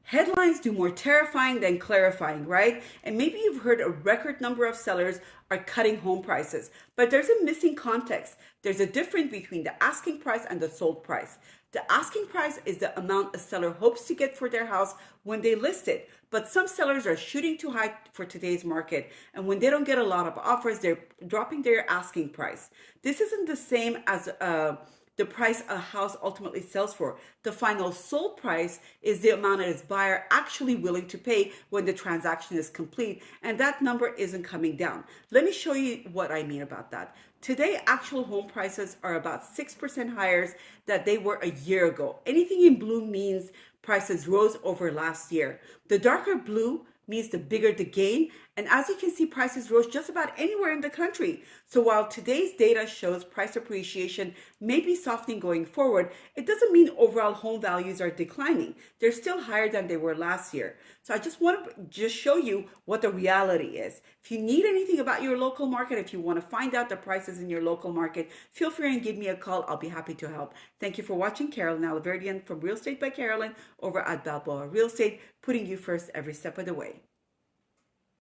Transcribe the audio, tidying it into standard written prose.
Headlines do more terrifying than clarifying, right? And maybe you've heard a record number of sellers are cutting home prices, but there's a missing context. There's a difference between the asking price and the sold price. The asking price is the amount a seller hopes to get for their house when they list it. But some sellers are shooting too high for today's market. And when they don't get a lot of offers, they're dropping their asking price. This isn't the same as the price a house ultimately sells for. The final sold price is the amount that its buyer actually willing to pay when the transaction is complete, and that number isn't coming down. Let me show you what I mean about that. Today, actual home prices are about 6% higher than they were a year ago. Anything in blue means prices rose over last year. The darker blue means the bigger the gain. And as you can see, prices rose just about anywhere in the country. So while today's data shows price appreciation may be softening going forward, it doesn't mean overall home values are declining. They're still higher than they were last year. So I just want to just show you what the reality is. If you need anything about your local market, if you want to find out the prices in your local market, feel free and give me a call. I'll be happy to help. Thank you for watching. Carolyn Alaverdian from Real Estate by Carolyn over at Balboa Real Estate, putting you first every step of the way.